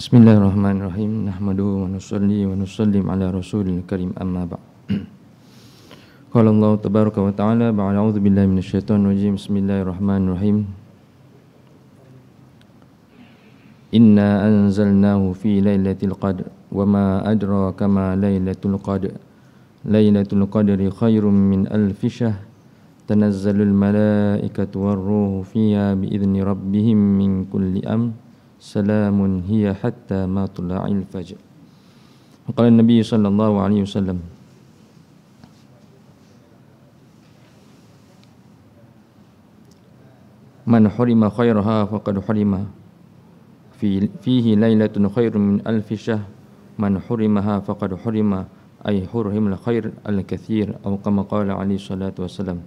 Bismillahirrahmanirrahim. Nahmaduhu wa nusalli wa nusallim ala rasulil karim, amma ba'd. Qala Allah tabaraka wa ta'ala ba'da a'udzu billahi minasyaitonir rajim. Bismillahirrahmanirrahim. Inna anzalnahu fi lailatul qadr wa ma adraka ma lailatul qadr. Lailatul qadri khairum min alfi syahr. Tanazzalul malaikatu war-ruhu fiha bi idzni rabbihim min kulli amr. Salamun hiya hatta matla'il fajr. Qala Nabi sallallahu alaihi wasallam, man hurima khairaha faqad hurima fihi lailatun khairun min alfi syahr. Man hurimaha faqad hurima ay hurrimul khair al-katsir, atau kama qala alaihi salatu wasallam.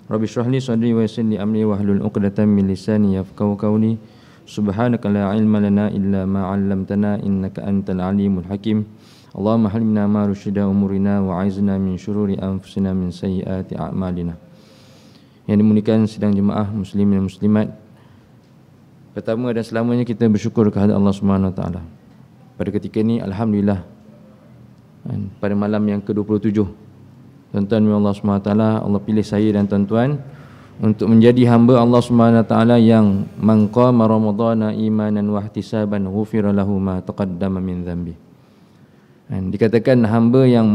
Rabbi shrah li sadri wa yassir li amri wahlul 'uqdatam min lisani yafqahu qawli. Subhanaka la ilma lana illa ma 'allamtana innaka antal alimul hakim. Allahumma halimna ma rusyida umurina wa 'aizna min syururi anfusina min sayyiati a'malina. Yang dimuliakan sidang jemaah muslimin dan muslimat, pertama dan selamanya kita bersyukur kepada Allah Subhanahu wa taala. Pada ketika ini alhamdulillah, pada malam yang ke-27, tuan-tuan Allah Subhanahu wa taala, Allah pilih saya dan tuan-tuan untuk menjadi hamba Allah Subhanahu wa taala yang man qama ramadhana imanan wa ihtisaban ghufira lahu ma taqaddama min dhanbi. Dan dikatakan hamba yang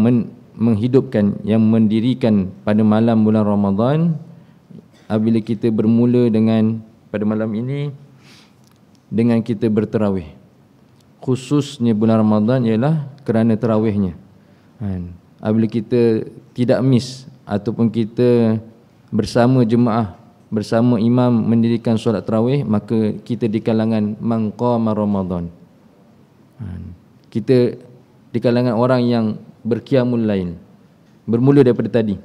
menghidupkan, yang mendirikan pada malam bulan Ramadan, apabila kita bermula dengan pada malam ini dengan kita bertarawih. Khususnya bulan Ramadan ialah kerana tarawihnya. Apabila kita tidak miss ataupun kita bersama jemaah, bersama imam mendirikan solat tarawih, maka kita di kalangan man qama Ramadan. Kita di kalangan orang yang berqiyamul lail, bermula daripada tadi.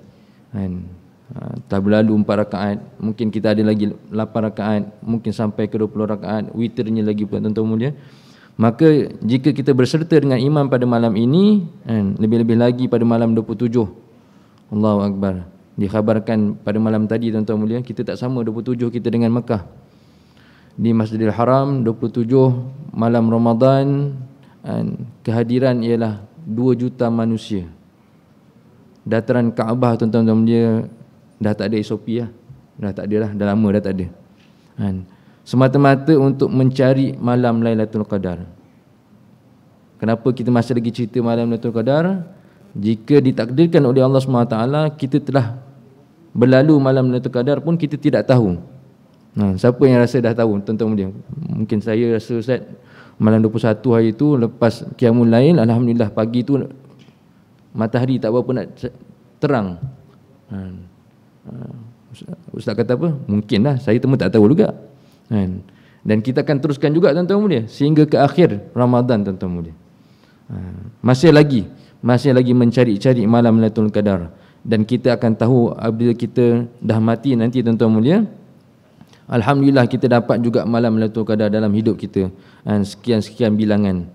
Tak berlalu 4 rakaat, mungkin kita ada lagi 8 rakaat, mungkin sampai ke 20 rakaat, witirnya lagi pula tuan-tuan mulia. Maka jika kita berserta dengan imam pada malam ini, lebih-lebih lagi pada malam 27, Allahu Akbar. Dikhabarkan pada malam tadi tuan-tuan mulia, kita tak sama 27 kita dengan Mekah. Di Masjidil Haram 27 malam Ramadan, kehadiran ialah 2 juta manusia. Dataran Kaabah tuan-tuan mulia dah tak ada SOP lah. Dah tak ada lah, dah lama dah tak ada. Semata-mata untuk mencari malam Lailatul Qadar. Kenapa kita masih lagi cerita malam Lailatul Qadar? Jika ditakdirkan oleh Allah SWT, kita telah berlalu malam Lailatul Qadar pun kita tidak tahu. Siapa yang rasa dah tahu tuan-tuan mulia? Mungkin saya rasa Ustaz, malam 21 hari itu lepas qiyamul lail, alhamdulillah pagi tu matahari tak berapa nak terang. Ustaz kata apa? Mungkinlah, saya temu tak tahu juga. Dan kita akan teruskan juga tuan-tuan mulia sehingga ke akhir Ramadan tuan-tuan mulia. Masih lagi mencari-cari malam Lailatul Qadar, dan kita akan tahu apabila kita dah mati nanti tuan-tuan mulia, alhamdulillah kita dapat juga malam Lailatul Qadar dalam hidup kita, sekian-sekian bilangan.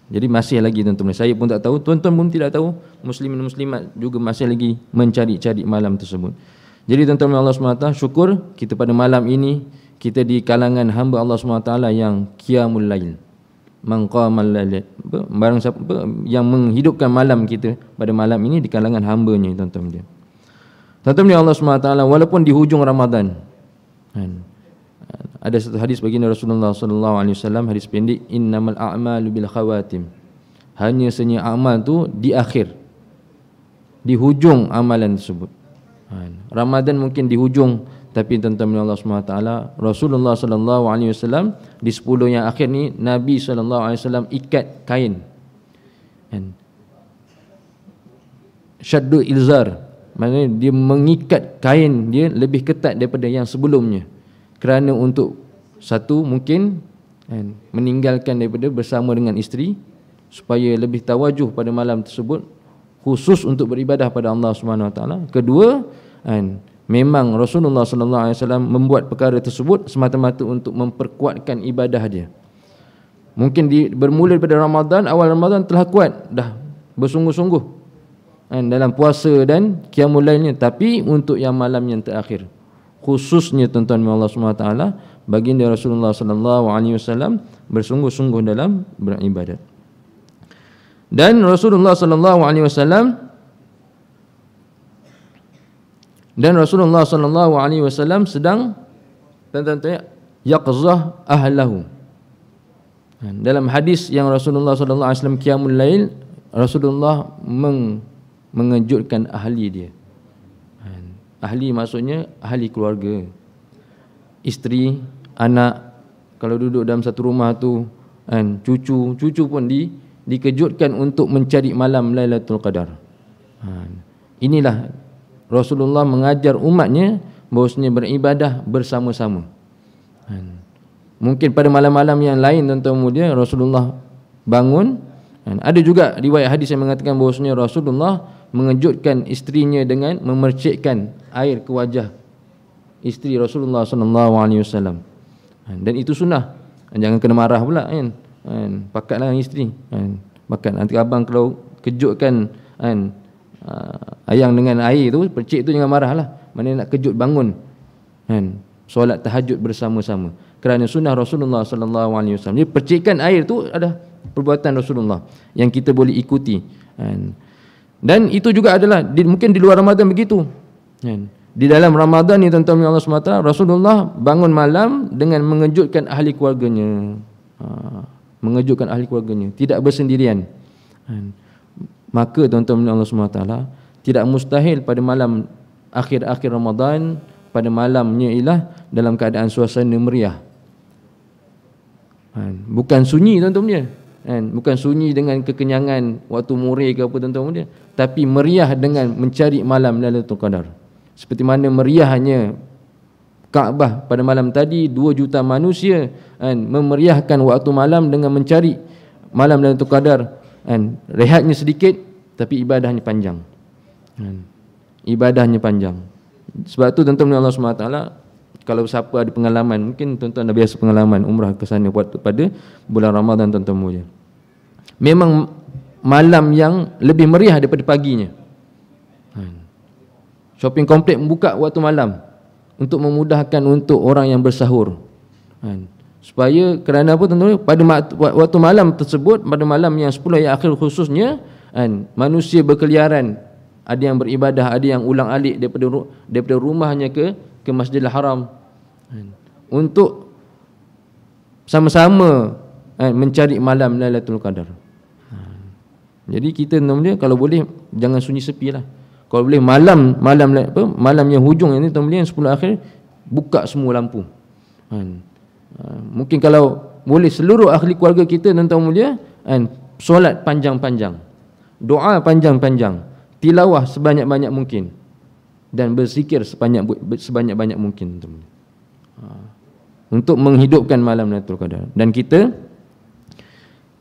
Jadi masih lagi tuan-tuan mulia, saya pun tak tahu, tuan-tuan pun tidak tahu, muslimin dan muslimat juga masih lagi mencari-cari malam tersebut. Jadi tuan-tuan mulia Allah SWT, syukur kita pada malam ini kita di kalangan hamba Allah SWT yang qiyamul lail, man qamal lail, barang siapa yang menghidupkan malam kita pada malam ini di kalangan hamba-Nya tuan-tuan mulia. Tuan-tuan mulia Allah SWT, walaupun di hujung Ramadan, ada satu hadis baginda Rasulullah sallallahu alaihi wasallam, hadis pendek, innamal a'malu bil khawatim. Hanya sahaja amal tu di akhir, di hujung amalan tersebut. Ramadan mungkin di hujung, tapi tuan-tuan Allah SWT, Rasulullah sallallahu alaihi wasallam di 10 yang akhir ni, Nabi sallallahu alaihi wasallam ikat kain, syaddu ilzar, maknanya dia mengikat kain dia lebih ketat daripada yang sebelumnya, kerana untuk satu mungkin meninggalkan daripada bersama dengan isteri, supaya lebih tawajuh pada malam tersebut, khusus untuk beribadah pada Allah Subhanahu wa taala. Kedua, memang Rasulullah sallallahu alaihi wasallam membuat perkara tersebut semata-mata untuk memperkuatkan ibadah dia. Mungkin bermula daripada Ramadan, awal Ramadan telah kuat, dah bersungguh-sungguh dalam puasa dan qiyamul lailnya, tapi untuk yang malam yang terakhir, khususnya tuan-tuan Allah SWT, baginda Rasulullah sallallahu alaihi wasallam bersungguh-sungguh dalam beribadat. Dan Rasulullah sallallahu alaihi wasallam sedang tuan-tuan yaqzah ahlahu. Dalam hadis yang Rasulullah sallallahu alaihi wasallam qiyamul lail, Rasulullah mengejutkan ahli dia. Ahli maksudnya ahli keluarga, isteri, anak. Kalau duduk dalam satu rumah tu, cucu pun dikejutkan untuk mencari malam Lailatul Qadar. Inilah Rasulullah mengajar umatnya bahawasanya beribadah bersama-sama. Mungkin pada malam-malam yang lain tuan-tuan mulia Rasulullah bangun. Ada juga riwayat hadis yang mengatakan bahawasanya Rasulullah mengejutkan isterinya dengan memercikkan air ke wajah isteri Rasulullah sallallahu alaihi wasallam. Dan itu sunnah. Jangan kena marah pula kan. Pakatlah isteri. Pakat nanti abang kalau kejutkan ayang dengan air tu, percik tu jangan marahlah. Mana nak kejut bangun. Solat tahajud bersama-sama. Kerana sunnah Rasulullah sallallahu alaihi wasallam. Jadi percikan air tu adalah perbuatan Rasulullah yang kita boleh ikuti. Dan itu juga adalah mungkin di luar Ramadan begitu. Di dalam Ramadan ni tuan-tuan Allah SWT, Rasulullah bangun malam dengan mengejutkan ahli keluarganya. Mengejutkan ahli keluarganya, tidak bersendirian. Maka tuan-tuan Allah SWT, tidak mustahil pada malam akhir-akhir Ramadan, pada malamnya ialah dalam keadaan suasana meriah. Bukan sunyi tuan-tuan dia. Bukan sunyi dengan kekenyangan waktu murid ke apa tuan-tuan dia, tapi meriah dengan mencari malam Lailatul Qadar. Seperti mana meriahnya Kaabah pada malam tadi, 2 juta manusia memeriahkan waktu malam dengan mencari malam Lailatul Qadar. Rehatnya sedikit tapi ibadahnya panjang. Ibadahnya panjang. Sebab tu tuan-tuan Allah SWT, kalau siapa ada pengalaman, mungkin tuan-tuan dah biasa pengalaman umrah ke sana pada bulan Ramadan tuan-tuan mulia. Memang malam yang lebih meriah daripada paginya. Shopping kompleks membuka waktu malam untuk memudahkan untuk orang yang bersahur. Supaya kerana apa tuan-tuan? Pada waktu malam tersebut, pada malam yang 10 yang akhir khususnya, manusia berkeliaran. Ada yang beribadah, ada yang ulang-alik daripada rumahnya ke Masjidil Haram untuk sama-sama mencari malam Lailatul Qadar. Jadi kita namanya kalau boleh jangan sunyi sepi lah. Kalau boleh malam yang hujung ini tuan-tuan yang 10 akhir, buka semua lampu. Mungkin kalau boleh seluruh ahli keluarga kita tuan-tuan mulia, solat panjang-panjang, doa panjang-panjang, tilawah sebanyak-banyak mungkin, dan berzikir sebanyak-banyak mungkin untuk menghidupkan malam Lailatul Qadar. Dan kita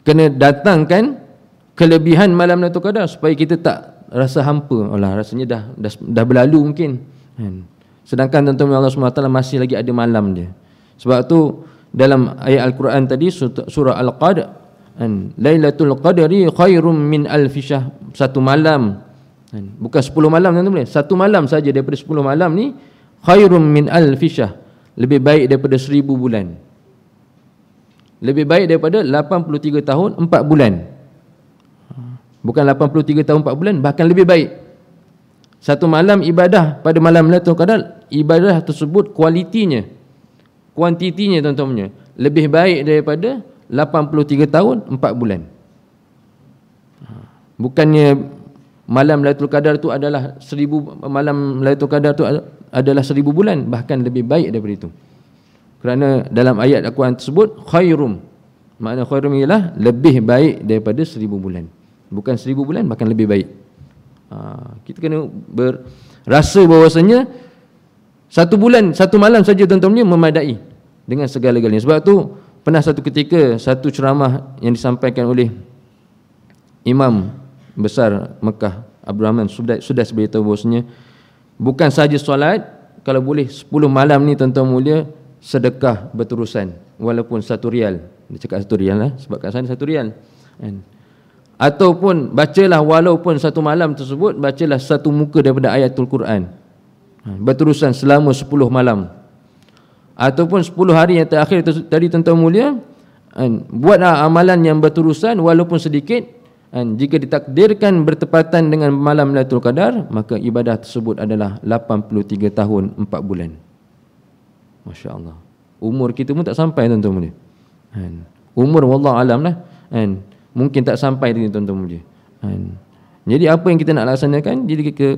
kena datangkan kelebihan malam Lailatul Qadar supaya kita tak rasa hampa. Rasanya dah berlalu mungkin. Sedangkan tuan-tuan Allah SWT masih lagi ada malam dia. Sebab tu dalam ayat Al-Quran tadi, surah Al-Qadr, Lailatul Qadri khairum min alfi syahr. Satu malam, bukan 10 malam tuan-tuan, satu malam saja daripada 10 malam ni khairum min alfi syahr, lebih baik daripada 1000 bulan, lebih baik daripada 83 tahun 4 bulan. Bukan 83 tahun 4 bulan, bahkan lebih baik. Satu malam ibadah pada malam Lailatul Qadar, ibadah tersebut kuantitinya tuan-tuan, lebih baik daripada 83 tahun 4 bulan. Bukannya malam Lailatul Qadar itu adalah 1000, malam Lailatul Qadar itu adalah 1000 bulan, bahkan lebih baik daripada itu. Kerana dalam ayat Al-Quran tersebut khairum, makna khairum ialah lebih baik daripada 1000 bulan. Bukan 1000 bulan, bahkan lebih baik. Kita kena berasa bahawasanya satu bulan, satu malam saja tuan-tuan memadai dengan segala-galanya. Sebab tu pernah satu ketika satu ceramah yang disampaikan oleh Imam besar Mekah Abdul Rahman sudah beritahu bahawasanya bukan saja solat, kalau boleh 10 malam ni tuan-tuan mulia sedekah berterusan walaupun 1 rial. Dia cakap 1 rial lah, sebab kat sana 1 rial. Ataupun bacalah walaupun satu malam tersebut, bacalah satu muka daripada ayatul Quran. berterusan selama 10 malam ataupun 10 hari yang terakhir tadi tuan-tuan mulia, buatlah amalan yang berterusan walaupun sedikit, jika ditakdirkan bertepatan dengan malam Lailatul Qadar, maka ibadah tersebut adalah 83 tahun 4 bulan. Masya Allah. Umur kita pun tak sampai tuan-tuan mulia. Umur wallahu alam lah, mungkin tak sampai ni tuan-tuan mulia. Jadi apa yang kita nak laksanakan, jadi kita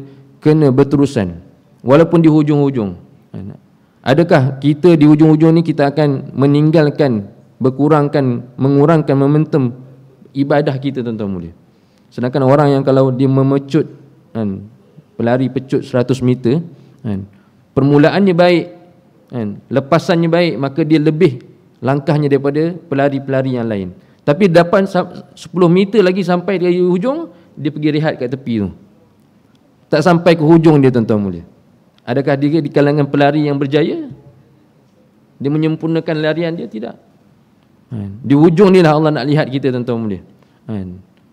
kena berterusan walaupun di hujung-hujung. Adakah kita di hujung-hujung ni kita akan meninggalkan, mengurangkan momentum ibadah kita tuan-tuan mulia? Sedangkan orang yang kalau dia memecut, pelari pecut 100 meter, permulaannya baik, lepasannya baik, maka dia lebih langkahnya daripada pelari-pelari yang lain. Tapi dapat 10 meter lagi sampai di hujung, dia pergi rehat kat tepi tu, tak sampai ke hujung dia tuan-tuan mulia. Adakah dia di kalangan pelari yang berjaya? Dia menyempurnakan larian dia? Tidak. Di hujung ni lah Allah nak lihat kita tuan-tuan mulia.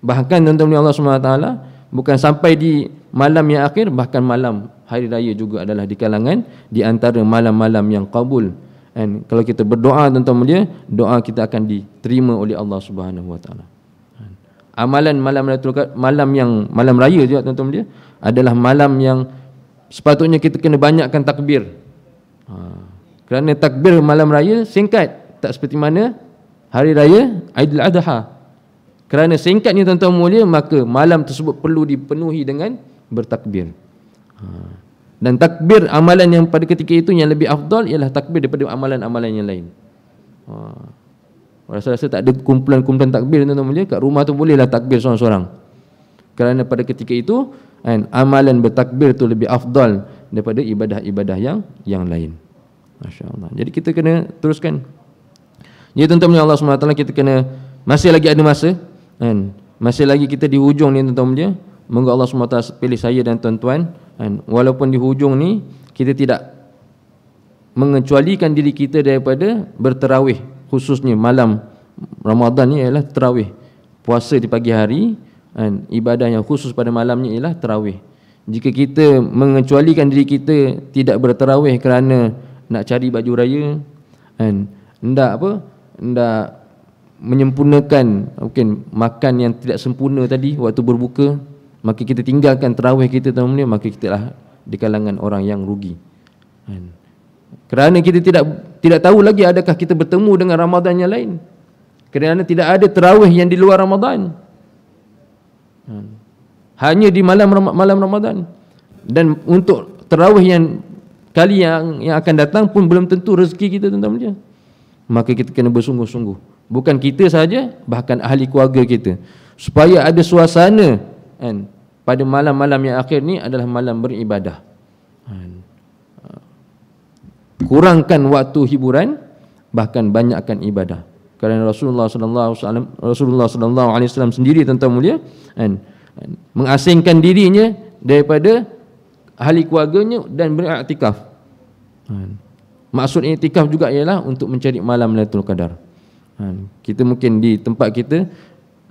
Bahkan tuan-tuan mulia, Allah SWT bukan sampai di malam yang akhir, bahkan malam hari raya juga adalah di kalangan, di antara malam-malam yang qabul. Kalau kita berdoa tuan-tuan mulia, doa kita akan diterima oleh Allah SWT. Amalan malam raya juga tuan-tuan mulia adalah malam yang sepatutnya kita kena banyakkan takbir. Kerana takbir malam raya singkat, tak seperti mana hari raya Aidil Adha. Kerana singkatnya tuan-tuan mulia, maka malam tersebut perlu dipenuhi dengan bertakbir. Dan takbir amalan yang pada ketika itu yang lebih afdal ialah takbir daripada amalan-amalan yang lain. Rasa-rasa tak ada kumpulan-kumpulan takbir tuan-tuan mulia, kat rumah tu bolehlah takbir seorang-seorang. Kerana pada ketika itu amalan bertakbir itu lebih afdal daripada ibadah-ibadah yang lain. Masya-Allah. Jadi kita kena teruskan. Jadi tuan-tuan mulia Allah SWT, kita kena, masih lagi ada masa, masih lagi kita di hujung ni tuan-tuan mulia. Moga Allah SWT pilih saya dan tuan-tuan, walaupun di hujung ni kita tidak mengecualikan diri kita daripada berterawih, khususnya malam Ramadan ni ialah terawih, puasa di pagi hari, ibadah yang khusus pada malamnya ialah terawih. Jika kita mengecualikan diri kita tidak berterawih kerana nak cari baju raya, hendak menyempurnakan mungkin makan yang tidak sempurna tadi waktu berbuka, maka kita tinggalkan terawih kita tuan-tuan, maka kita lah di kalangan orang yang rugi. Kerana kita tidak tahu lagi adakah kita bertemu dengan Ramadan yang lain, kerana tidak ada terawih yang di luar Ramadan, hanya di malam Ramadan. Dan untuk terawih yang kali yang akan datang pun belum tentu rezeki kita tuan-tuan. Maka kita kena bersungguh-sungguh, bukan kita saja, bahkan ahli keluarga kita, supaya ada suasana pada malam-malam yang akhir ni adalah malam beribadah. Kurangkan waktu hiburan, bahkan banyakkan ibadah. Kerana Rasulullah sallallahu alaihi wasallam sendiri tuan-tuan mulia, mengasingkan dirinya daripada ahli keluarganya dan beriktikaf. Maksud iktikaf juga ialah untuk mencari malam Lailatul Qadar. Kita mungkin di tempat kita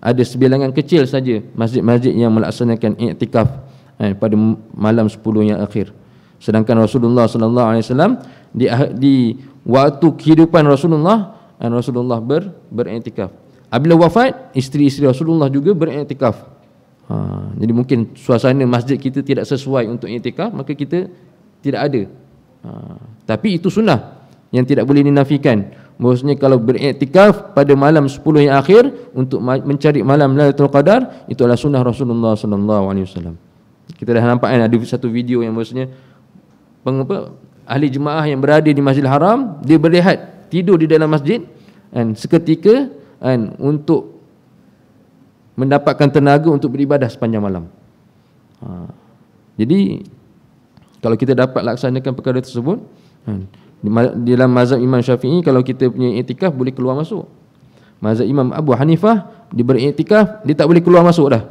ada sebilangan kecil saja masjid-masjid yang melaksanakan iktikaf pada malam 10 yang akhir. Sedangkan Rasulullah sallallahu alaihi wasallam di waktu kehidupan Rasulullah beriktikaf. Apabila wafat, isteri-isteri Rasulullah juga beriktikaf. Jadi mungkin suasana masjid kita tidak sesuai untuk iktikaf, maka kita tidak ada. Tapi itu sunnah yang tidak boleh dinafikan. Maksudnya kalau beriktikaf pada malam 10 yang akhir untuk mencari malam Lailatul Qadar, itu adalah sunnah Rasulullah sallallahu alaihi wasallam. Kita dah nampak kan, ada satu video yang maksudnya ahli jemaah yang berada di Masjidil Haram, dia berehat, tidur di dalam masjid seketika untuk mendapatkan tenaga untuk beribadah sepanjang malam. Jadi kalau kita dapat laksanakan perkara tersebut, di dalam mazhab Imam Syafi'i, kalau kita punya iktikaf boleh keluar masuk. Mazhab Imam Abu Hanifah, dia beriktikaf, dia tak boleh keluar masuk dah,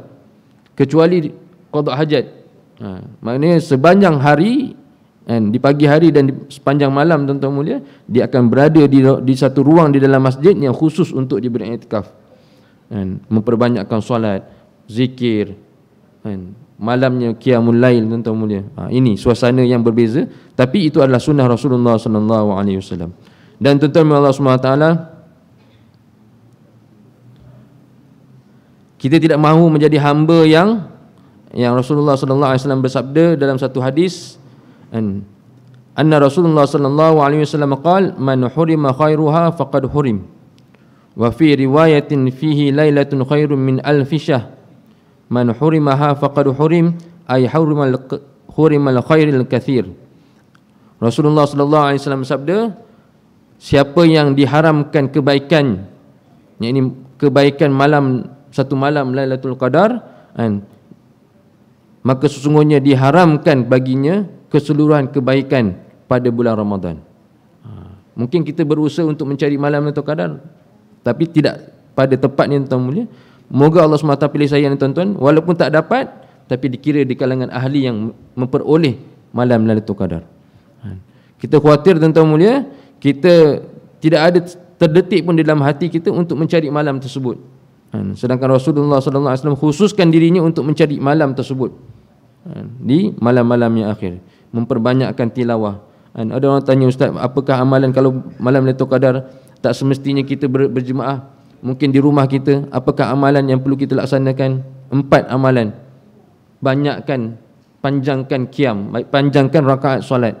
kecuali qada hajat. Maknanya sepanjang hari, di pagi hari dan di sepanjang malam tuan-tuan mulia, dia akan berada di satu ruang di dalam masjid yang khusus untuk dia beriktikaf, memperbanyakkan solat, zikir, malamnya qiyamul lail, tuan-tuan mulia. Ini suasana yang berbeza, tapi itu adalah sunnah Rasulullah sallallahu alaihi wasallam. Dan tuan-tuan Allah Subhanahu wa taala, kita tidak mahu menjadi hamba yang Rasulullah sallallahu alaihi wasallam bersabda dalam satu hadis, anna Rasulullah sallallahu alaihi wasallam qala man hurima khairuha faqad hurim, wa fi riwayatin fihi lailatun khairun min alfi syahr, man hurimaha faqad hurim ay hurimal khairil katsir. Rasulullah sallallahu alaihi wasallam bersabda, siapa yang diharamkan kebaikan, yakni kebaikan malam, satu malam Lailatul Qadar, maka sesungguhnya diharamkan baginya keseluruhan kebaikan pada bulan Ramadan. Mungkin kita berusaha untuk mencari malam Lailatul Qadar, tapi tidak pada tepatnya, tuan mulia. Moga Allah SWT pilih saya ni tuan-tuan, walaupun tak dapat, tapi dikira di kalangan ahli yang memperoleh malam Lailatul Qadar. Kita khawatir, tuan-tuan mulia, kita tidak ada terdetik pun di dalam hati kita untuk mencari malam tersebut. Sedangkan Rasulullah sallallahu alaihi wasallam khususkan dirinya untuk mencari malam tersebut di malam-malam yang akhir, memperbanyakkan tilawah. Ada orang tanya, ustaz, apakah amalan kalau malam Lailatul Qadar tak semestinya kita berjemaah, mungkin di rumah kita, apakah amalan yang perlu kita laksanakan? 4 amalan. Banyakkan, panjangkan qiyam, panjangkan rakaat solat.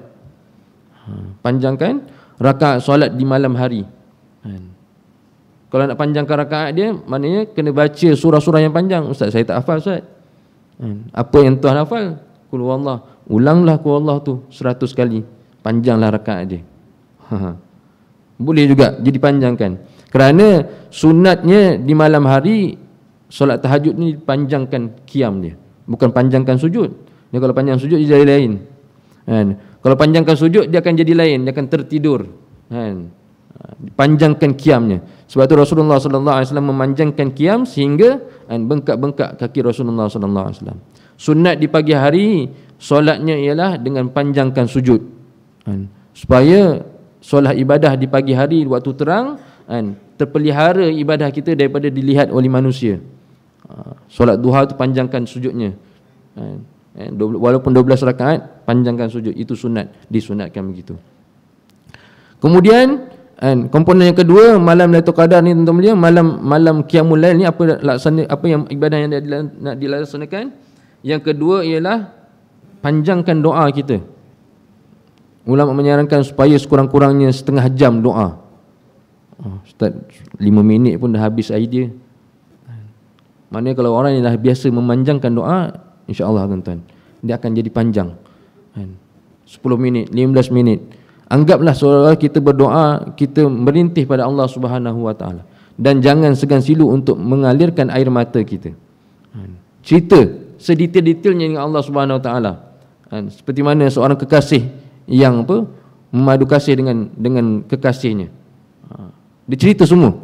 Panjangkan rakaat solat di malam hari. Kalau nak panjangkan rakaat dia, maknanya kena baca surah-surah yang panjang. Ustaz, saya tak hafal, ustaz. Apa yang tuan hafal? Qul huwallah. Ulanglah qul huwallah tu 100 kali. Panjanglah rakaat dia. Boleh juga jadi panjangkan. Kerana sunatnya di malam hari solat tahajud ni panjangkan qiyam dia, bukan panjangkan sujud. Dia kalau panjang sujud dia jadi lain. Kalau panjangkan sujud dia akan jadi lain, dia akan tertidur. Panjangkan qiyamnya. Sebab tu Rasulullah sallallahu alaihi wasallam memanjangkan qiyam sehingga bengkak-bengkak kaki Rasulullah sallallahu alaihi wasallam. Sunat di pagi hari solatnya ialah dengan panjangkan sujud. Supaya solat ibadah di pagi hari waktu terang, terpelihara ibadah kita daripada dilihat oleh manusia. Solat duha tu panjangkan sujudnya. Walaupun 12 rakaat, panjangkan sujud. Itu sunat, disunatkan begitu. Kemudian komponen yang kedua, malam Lailatul Qadar ni, tuan-tuan mulia, malam qiyamul lail ni, apa yang ibadah yang nak dilaksanakan? Yang kedua ialah panjangkan doa kita. Ulama menyarankan supaya sekurang-kurangnya setengah jam doa. Ustaz, 5 minit pun dah habis idea. Maknanya kalau orang yang dah biasa memanjangkan doa, insya-Allah tuan-tuan, dia akan jadi panjang. 10 minit, 15 minit. Anggaplah seolah-olah kita berdoa, kita merintih pada Allah Subhanahu wa taala. Dan jangan segan silu untuk mengalirkan air mata kita. Cerita sedetail-detailnya dengan Allah Subhanahu wa taala. Seperti mana seorang kekasih yang memadu kasih dengan kekasihnya. Dia cerita semua.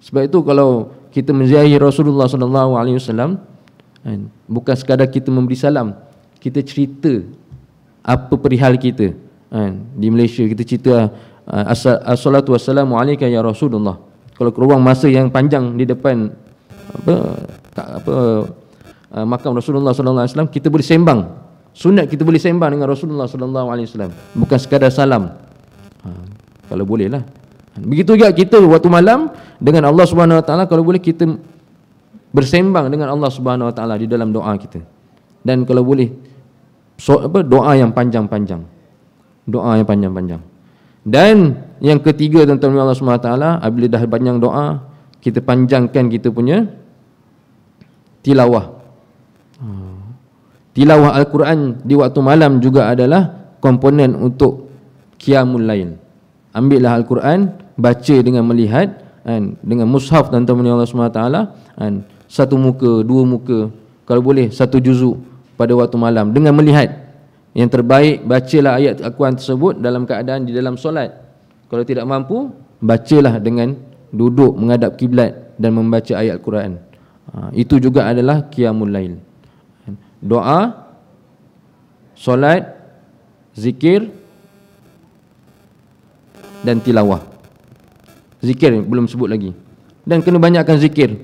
Sebab itu kalau kita menziarahi Rasulullah sallallahu alaihi wasallam, bukan sekadar kita memberi salam, kita cerita apa perihal kita. Di Malaysia kita cerita assalatu wassalamu alayka ya Rasulullah. Kalau keruang masa yang panjang di depan makam Rasulullah sallallahu alaihi wasallam, kita boleh sembang. Sunat kita boleh sembang dengan Rasulullah sallallahu alaihi wasallam, bukan sekadar salam. Kalau boleh lah. Begitu juga kita waktu malam dengan Allah Subhanahu wa taala, kalau boleh kita bersembang dengan Allah Subhanahu wa taala di dalam doa kita. Dan kalau boleh doa yang panjang-panjang. Doa yang panjang-panjang. Dan yang ketiga, tuan-tuan Allah Subhanahu wa taala, apabila dah panjang doa, kita panjangkan kita punya tilawah. Tilawah Al-Quran di waktu malam juga adalah komponen untuk qiyamul lail. Ambillah Al-Quran, baca dengan melihat, dengan mushaf, tuan-tuan Allah Subhanahu wa taala, satu muka, 2 muka, kalau boleh 1 juzuk pada waktu malam dengan melihat. Yang terbaik, bacalah ayat Al-Quran tersebut dalam keadaan di dalam solat. Kalau tidak mampu, bacalah dengan duduk menghadap kiblat dan membaca ayat Al-Quran. Itu juga adalah qiyamul lail. Doa, solat, zikir dan tilawah. Zikir belum sebut lagi. Dan kena banyakkan zikir.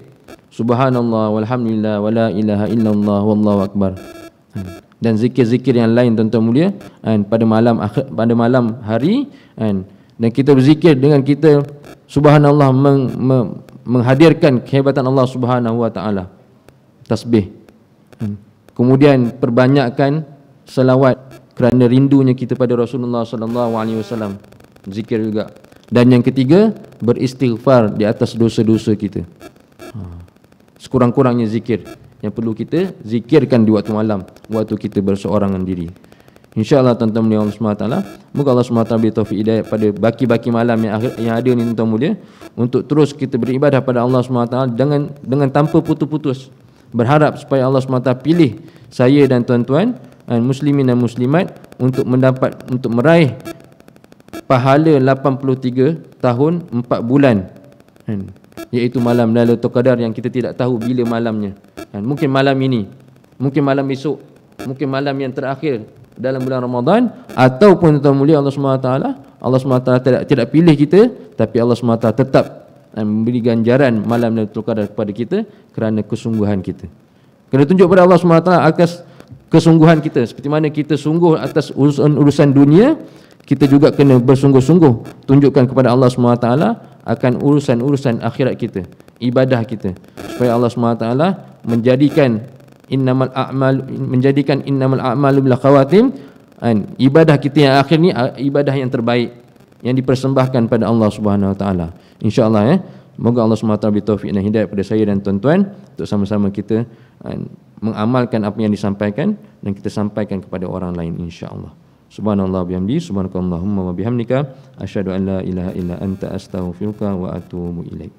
subhanallah walhamdulillah wala ilaha illallah wallahu akbar. Dan zikir-zikir yang lain tuan-tuan mulia pada malam hari dan kita berzikir dengan kita subhanallah menghadirkan kehebatan Allah Subhanahu wa taala. Tasbih. Kemudian perbanyakkan selawat kerana rindunya kita pada Rasulullah sallallahu alaihi wasallam. Zikir juga. Dan yang ketiga, beristighfar di atas dosa-dosa kita. Sekurang-kurangnya zikir yang perlu kita zikirkan di waktu malam, waktu kita berseorangan diri. InsyaAllah tuan-tuan mulia Allah SWT, moga Allah SWT beri taufik hidayah pada baki-baki malam yang ada ni tuan-tuan mulia, untuk terus kita beribadah pada Allah SWT dengan tanpa putus-putus. Berharap supaya Allah SWT pilih saya dan tuan-tuan muslimin dan muslimat untuk meraih pahala 83 tahun 4 bulan, iaitu malam Lailatul Qadar yang kita tidak tahu bila malamnya. Mungkin malam ini, mungkin malam esok, mungkin malam yang terakhir dalam bulan Ramadan, ataupun tuan mulia Allah SWT tidak pilih kita, tapi Allah SWT tetap memberi ganjaran malam Lailatul Qadar kepada kita kerana kesungguhan kita. Kena tunjuk pada Allah SWT atas kesungguhan kita. Seperti mana kita sungguh atas urusan dunia, kita juga kena bersungguh-sungguh tunjukkan kepada Allah SWT akan urusan-urusan akhirat kita, ibadah kita, supaya Allah SWT menjadikan innamal a'malu bil khawatim, ibadah kita yang akhir ni ibadah yang terbaik yang dipersembahkan pada Allah Subhanahu wa taala. Insya-Allah moga Allah SWT beri taufik dan hidayah pada saya dan tuan-tuan untuk sama-sama kita mengamalkan apa yang disampaikan dan kita sampaikan kepada orang lain, insya-Allah. Subhanallah bihamdi, subhanakallahumma wa bihamdika, asyhadu an la ilaha illa anta astaghfiruka wa atubu ilaik.